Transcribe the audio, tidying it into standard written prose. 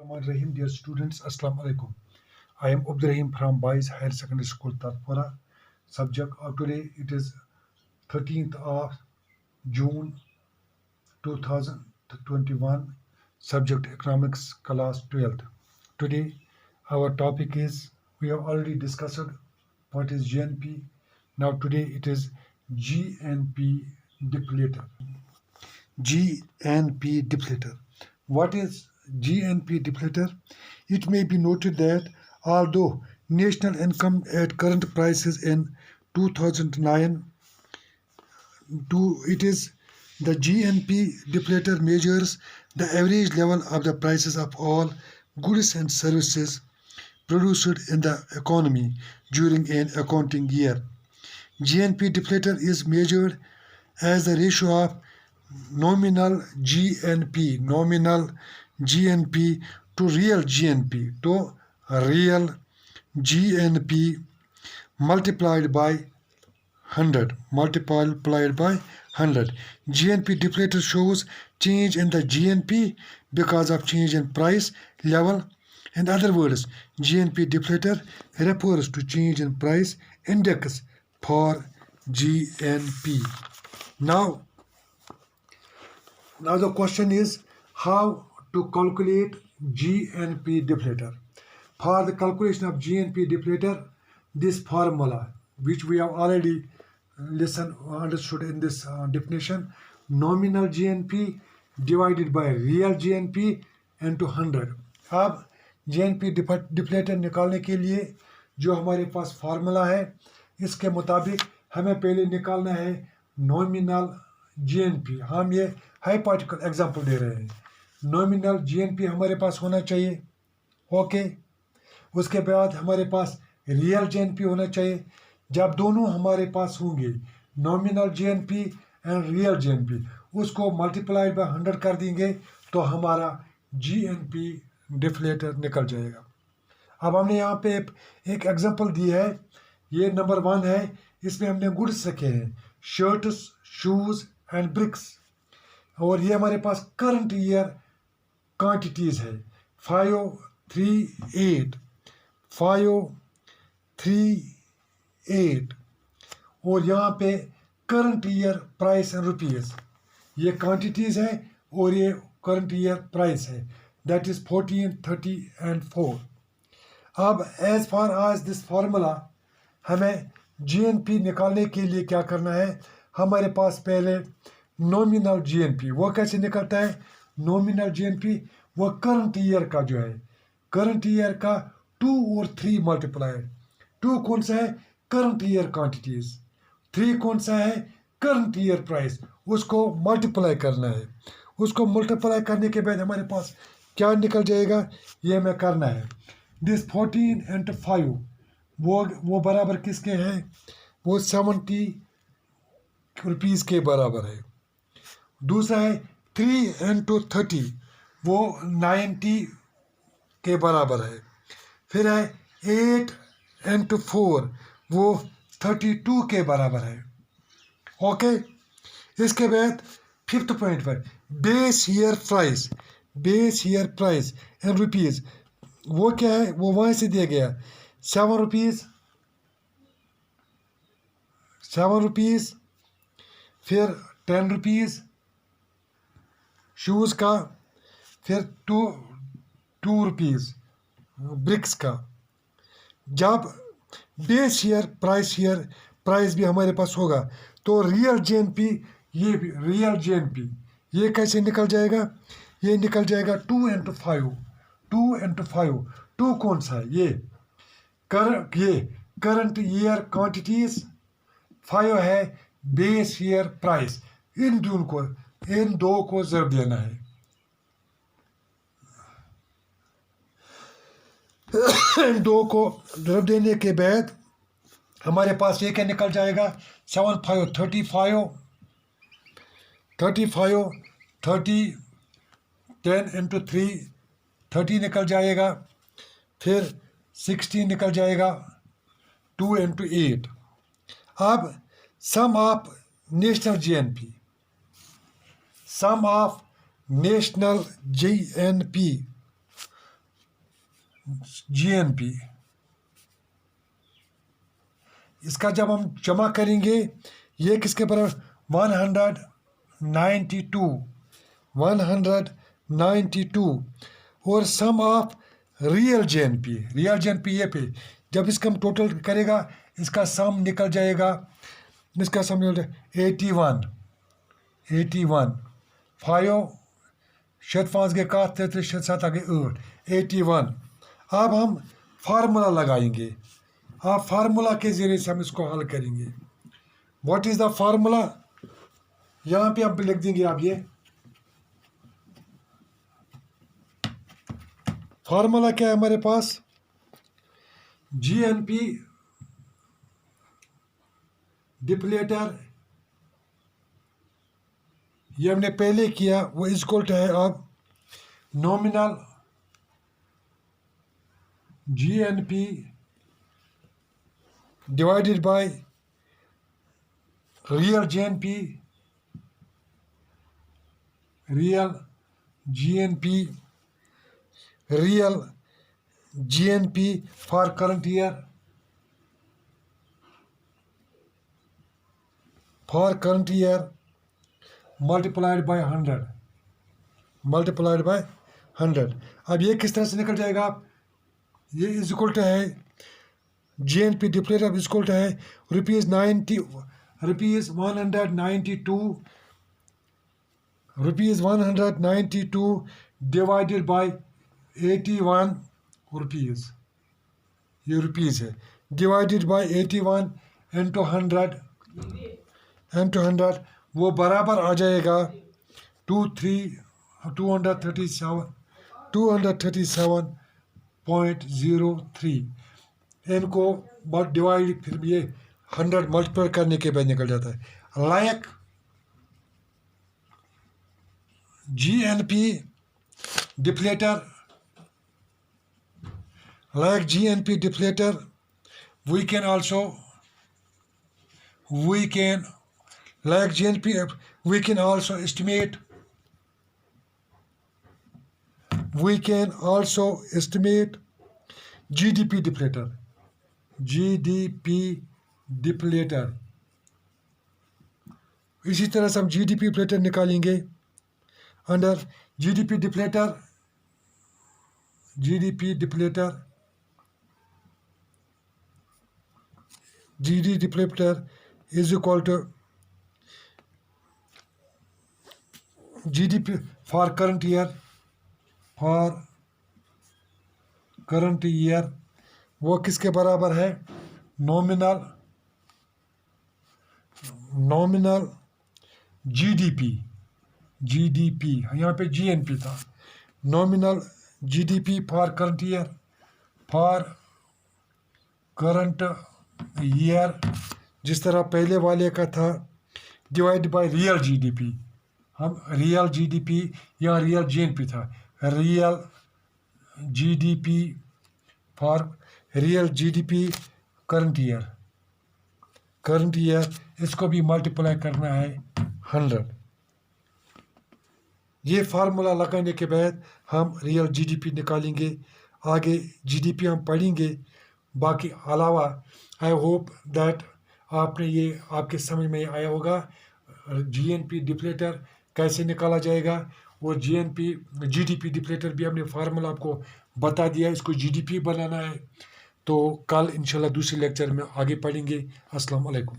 Rahim, dear students, Assalamu alaikum. I am Abdurrahim from Boys Higher Secondary School, Tatpura. Subject of today it is 13th of June 2021. Subject Economics, class 12th. Today our topic is we have already discussed what is GNP. Now today it is GNP depleter. GNP depleter. What is GNP depleter? It may be noted that although national income at current prices in 2009 it is the GNP depleter measures the average level of the prices of all goods and services produced in the economy during an accounting year. GNP depleter is measured as the ratio of nominal GNP to real GNP multiplied by 100. GNP depleter shows change in the GNP because of change in price level. In other words, GNP depleter refers to change in price index for GNP. Now the question is how to calculate GNP depleter. For the calculation of GNP depleter, this formula, which we have already understood in this definition, nominal GNP divided by real GNP into 100. अब GNP depleter निकालने के लिए जो हमारे पास formula है, इसके मुताबिक हमें पहले निकालना है नॉमिनल GNP. हम ये हाइपोथेटिकल एग्जांपल दे रहे हैं. नॉमिनल GNP हमारे पास होना चाहिए. ओके. उसके बाद हमारे पास रियल GNP होना चाहिए. जब दोनों हमारे पास होंगे, nominal GNP and real GNP, उसको मल्टीप्लाइड बाय 100 कर देंगे तो हमारा GNP डिफ्लेटर निकल जाएगा. अब हमने यहाँ पे एक एग्जांपल दी है. ये नंबर 1 है. इसमें हमने गुड्स रखे हैं, शर्ट्स, शूज़ एंड ब्रिक्स. और ये हमारे पास करंट ईयर क्वांटिटीज़ है 538 और यहाँ पे current year price and rupees. ये क्वांटिटीज़ है और ये करंट ईयर प्राइस है, दैट इज़ 14, 30 एंड 4. अब एज फार आज दिस फार्मूला, हमें GNP निकालने के लिए क्या करना है. हमारे पास पहले नॉमिनल GNP, वो कैसे निकलता है. नॉमिनल GNP वो करंट ईयर का जो है, करंट ईयर का 2 और 3 मल्टीप्लाइड. 2 कौन सा है, करंट ईयर क्वांटिटीज़. 3 कौन सा है, करंट ईयर प्राइस. उसको मल्टीप्लाई करना है. उसको मल्टीप्लाई करने के बाद हमारे पास क्या निकल जाएगा, ये हमें करना है. दिस 14 into 5 वो बराबर किसके हैं, वो 70 रुपीज़ के बराबर है. दूसरा है 3 into 30, वो 90 के बराबर है. फिर है 8 into 4, वो 32 के बराबर है. ओके. इसके बाद 5th पॉइंट पर base year price in rupees, वो क्या है, वो वहाँ से दिया गया 7 रुपीज़. फिर 10 रुपीज़ शूज़ का. फिर 2 रुपीज़ ब्रिक्स का. जब बेस ईयर प्राइस भी हमारे पास होगा तो रियल GNP, ये भी रियल GNP, ये कैसे निकल जाएगा, ये निकल जाएगा 2 into 5. 2 कौन सा है, ये करंट ईयर क्वांटिटीज़. 5 है बेस ईयर प्राइस. इन दो को ज़रूर देना है. इन 2 को ज़रूर देने के बाद हमारे पास ये क्या निकल जाएगा, 7 5 35 30 10 into 3 30 निकल जाएगा. फिर 60 निकल जाएगा 2 into 8. अब सम ऑफ नेशनल GNP GNP, इसका जब हम जमा करेंगे ये किसके बराबर 192 और सम ऑफ रियल GNP ये पे जब इसका हम टोटल करेगा इसका सम निकल जाएगा 81 5 शत 5 गए 33 शत 7 आ गए 8 81। अब हम फार्मूला लगाएंगे, आप फार्मूला के ज़रिए से हम इसको हल करेंगे। व्हाट इज़ द फार्मूला, यहाँ पे आप लिख देंगे। आप ये फार्मूला क्या है हमारे पास, GNP डिप्लेटर, ये हमने पहले किया, वो इक्वल टू है अब nominal GNP divided by real GNP for current year multiplied by 100। अब ये किस तरह से निकल जाएगा, ये इज इक्वल टू है GNP डिप्लेटर इक्वल टू है ₹192 डिवाइडेड बाय 81 रुपीज़, ये रुपीज़ है, डिवाइडेड बाय 81 इंटू 100 वो बराबर आ जाएगा 237.03। इनको डिवाइड फिर ये 100 मल्टीप्लाई करने के बाद निकल जाता है। Like GNP डिप्लेटर, we can also estimate GDP डिप्लेटर। इसी तरह से हम GDP डिप्लेटर निकालेंगे। Under GDP डिप्लेटर is equal to GDP for current year, वो किसके बराबर है, नॉमिनल GDP, यहाँ पे GNP था, nominal GDP for current year जिस तरह पहले वाले का था, डिवाइड बाय रियल GDP। हम रियल GDP या रियल GNP था, रियल GDP करंट ईयर, इसको भी मल्टीप्लाई करना है 100। ये फार्मूला लगाने के बाद हम रियल GDP निकालेंगे। आगे GDP हम पढ़ेंगे। बाकी अलावा आई होप दैट आपने ये आपके समझ में आया होगा GNP डिप्लेटर कैसे निकाला जाएगा, और GDP डिप्लेटर भी हमने फार्मूला आपको बता दिया, इसको GDP बनाना है। तो कल इंशाल्लाह दूसरे लेक्चर में आगे पढ़ेंगे। अस्सलाम वालेकुम।